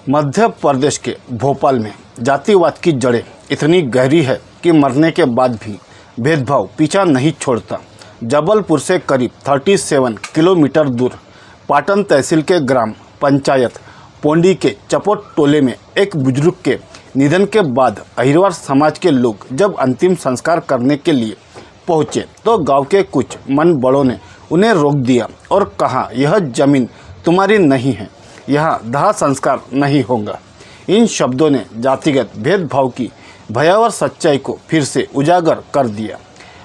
मध्य प्रदेश के भोपाल में जातिवाद की जड़ें इतनी गहरी है कि मरने के बाद भी भेदभाव पीछा नहीं छोड़ता। जबलपुर से करीब 37 किलोमीटर दूर पाटन तहसील के ग्राम पंचायत पोंडी के चपोट टोले में एक बुजुर्ग के निधन के बाद अहिरवार समाज के लोग जब अंतिम संस्कार करने के लिए पहुंचे तो गांव के कुछ मन बड़ों ने उन्हें रोक दिया और कहा, यह जमीन तुम्हारी नहीं है, यहाँ दाह संस्कार नहीं होगा। इन शब्दों ने जातिगत भेदभाव की भयावह सच्चाई को फिर से उजागर कर दिया।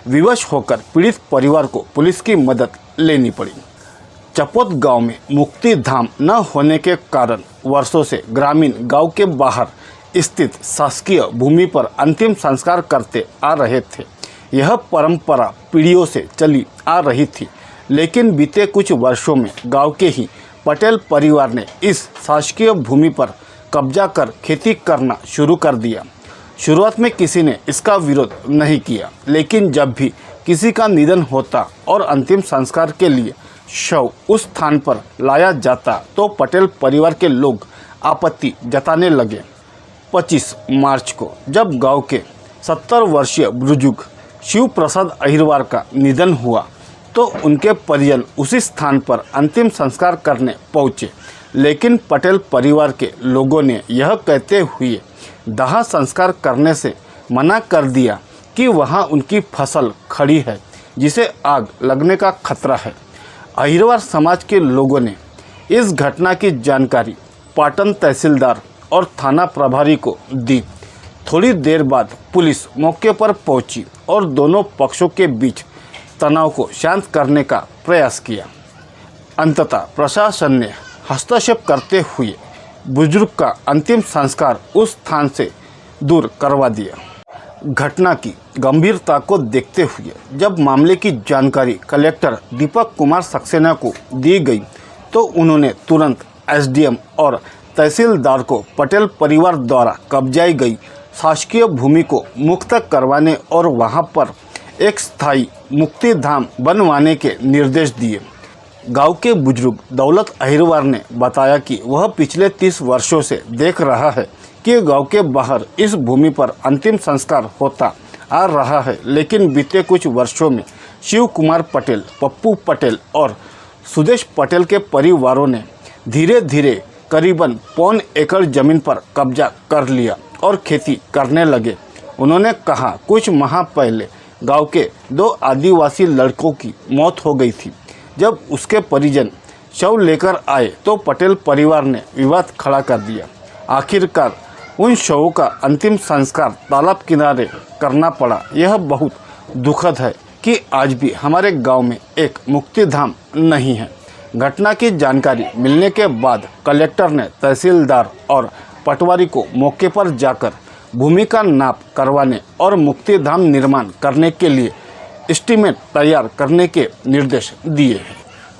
विवश होकर पीड़ित परिवार को पुलिस की मदद लेनी पड़ी। चपोत गांव में मुक्ति धाम न होने के कारण वर्षों से ग्रामीण गांव के बाहर स्थित शासकीय भूमि पर अंतिम संस्कार करते आ रहे थे। यह परंपरा पीढ़ियों से चली आ रही थी, लेकिन बीते कुछ वर्षों में गांव के ही पटेल परिवार ने इस शासकीय भूमि पर कब्जा कर खेती करना शुरू कर दिया। शुरुआत में किसी ने इसका विरोध नहीं किया, लेकिन जब भी किसी का निधन होता और अंतिम संस्कार के लिए शव उस स्थान पर लाया जाता तो पटेल परिवार के लोग आपत्ति जताने लगे। 25 मार्च को जब गांव के 70 वर्षीय बुजुर्ग शिव प्रसाद अहिरवार का निधन हुआ तो उनके परिजन उसी स्थान पर अंतिम संस्कार करने पहुंचे, लेकिन पटेल परिवार के लोगों ने यह कहते हुए दाह संस्कार करने से मना कर दिया कि वहां उनकी फसल खड़ी है जिसे आग लगने का खतरा है। अहिरवार समाज के लोगों ने इस घटना की जानकारी पाटन तहसीलदार और थाना प्रभारी को दी। थोड़ी देर बाद पुलिस मौके पर पहुंची और दोनों पक्षों के बीच तनाव को शांत करने का प्रयास किया। अंततः प्रशासन ने हस्तक्षेप करते हुए बुजुर्ग का अंतिम संस्कार उस स्थान से दूर करवा दिया। घटना की गंभीरता को देखते हुए जब मामले की जानकारी कलेक्टर दीपक कुमार सक्सेना को दी गई तो उन्होंने तुरंत एसडीएम और तहसीलदार को पटेल परिवार द्वारा कब्जाई गई शासकीय भूमि को मुक्त करवाने और वहां पर एक स्थायी मुक्ति धाम बनवाने के निर्देश दिए। गांव के बुजुर्ग दौलत अहिरवार ने बताया कि वह पिछले 30 वर्षों से देख रहा है कि गांव के बाहर इस भूमि पर अंतिम संस्कार होता आ रहा है, लेकिन बीते कुछ वर्षों में शिव कुमार पटेल, पप्पू पटेल और सुदेश पटेल के परिवारों ने धीरे धीरे करीबन 1.25 एकड़ जमीन पर कब्जा कर लिया और खेती करने लगे। उन्होंने कहा, कुछ माह पहले गांव के 2 आदिवासी लड़कों की मौत हो गई थी। जब उसके परिजन शव लेकर आए तो पटेल परिवार ने विवाद खड़ा कर दिया। आखिरकार उन शवों का अंतिम संस्कार तालाब किनारे करना पड़ा। यह बहुत दुखद है कि आज भी हमारे गांव में एक मुक्तिधाम नहीं है। घटना की जानकारी मिलने के बाद कलेक्टर ने तहसीलदार और पटवारी को मौके पर जाकर भूमि का नाप करवाने और मुक्तिधाम निर्माण करने के लिए एस्टीमेट तैयार करने के निर्देश दिए हैं।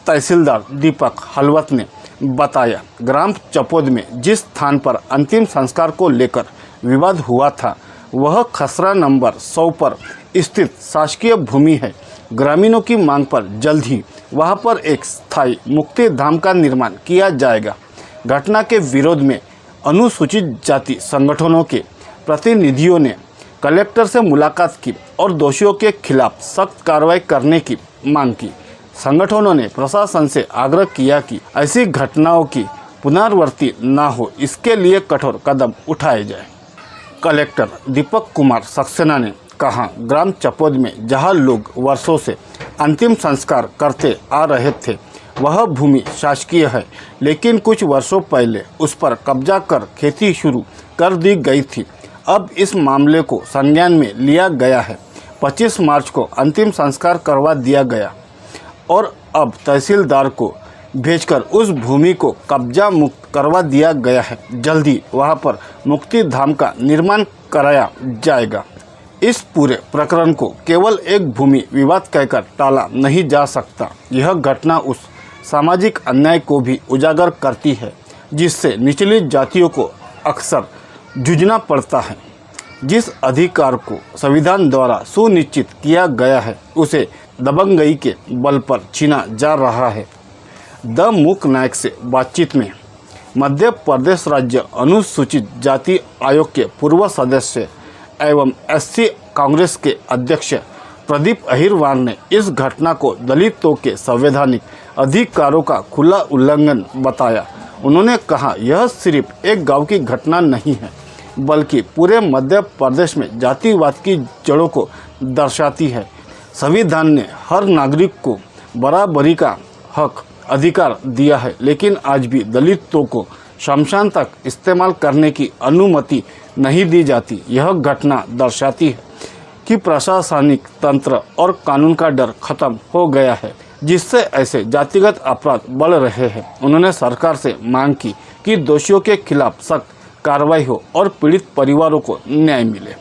तहसीलदार दीपक हलवत ने बताया, ग्राम चपोद में जिस स्थान पर अंतिम संस्कार को लेकर विवाद हुआ था वह खसरा नंबर 100 पर स्थित शासकीय भूमि है। ग्रामीणों की मांग पर जल्द ही वहां पर एक स्थायी मुक्ति धाम का निर्माण किया जाएगा। घटना के विरोध में अनुसूचित जाति संगठनों के प्रतिनिधियों ने कलेक्टर से मुलाकात की और दोषियों के खिलाफ सख्त कार्रवाई करने की मांग की। संगठनों ने प्रशासन से आग्रह किया कि ऐसी घटनाओं की पुनरावृत्ति न हो, इसके लिए कठोर कदम उठाए जाए। कलेक्टर दीपक कुमार सक्सेना ने कहा, ग्राम चपोद में जहां लोग वर्षों से अंतिम संस्कार करते आ रहे थे वह भूमि शासकीय है, लेकिन कुछ वर्षों पहले उस पर कब्जा कर खेती शुरू कर दी गई थी। अब इस मामले को संज्ञान में लिया गया है। 25 मार्च को अंतिम संस्कार करवा दिया गया और अब तहसीलदार को भेजकर उस भूमि को कब्जा मुक्त करवा दिया गया है। जल्दी वहां पर मुक्ति धाम का निर्माण कराया जाएगा। इस पूरे प्रकरण को केवल एक भूमि विवाद कहकर टाला नहीं जा सकता। यह घटना उस सामाजिक अन्याय को भी उजागर करती है जिससे निचली जातियों को अक्सर जूझना पड़ता है। जिस अधिकार को संविधान द्वारा सुनिश्चित किया गया है उसे दबंगई के बल पर छीना जा रहा है। द मूक नायक से बातचीत में मध्य प्रदेश राज्य अनुसूचित जाति आयोग के पूर्व सदस्य एवं एससी कांग्रेस के अध्यक्ष प्रदीप अहिरवार ने इस घटना को दलितों के संवैधानिक अधिकारों का खुला उल्लंघन बताया। उन्होंने कहा, यह सिर्फ एक गांव की घटना नहीं है, बल्कि पूरे मध्य प्रदेश में जातिवाद की जड़ों को दर्शाती है। संविधान ने हर नागरिक को बराबरी का हक अधिकार दिया है, लेकिन आज भी दलितों को शमशान तक इस्तेमाल करने की अनुमति नहीं दी जाती। यह घटना दर्शाती है कि प्रशासनिक तंत्र और कानून का डर खत्म हो गया है, जिससे ऐसे जातिगत अपराध बढ़ रहे हैं। उन्होंने सरकार से मांग की कि दोषियों के खिलाफ सख्त कार्रवाई हो और पीड़ित परिवारों को न्याय मिले।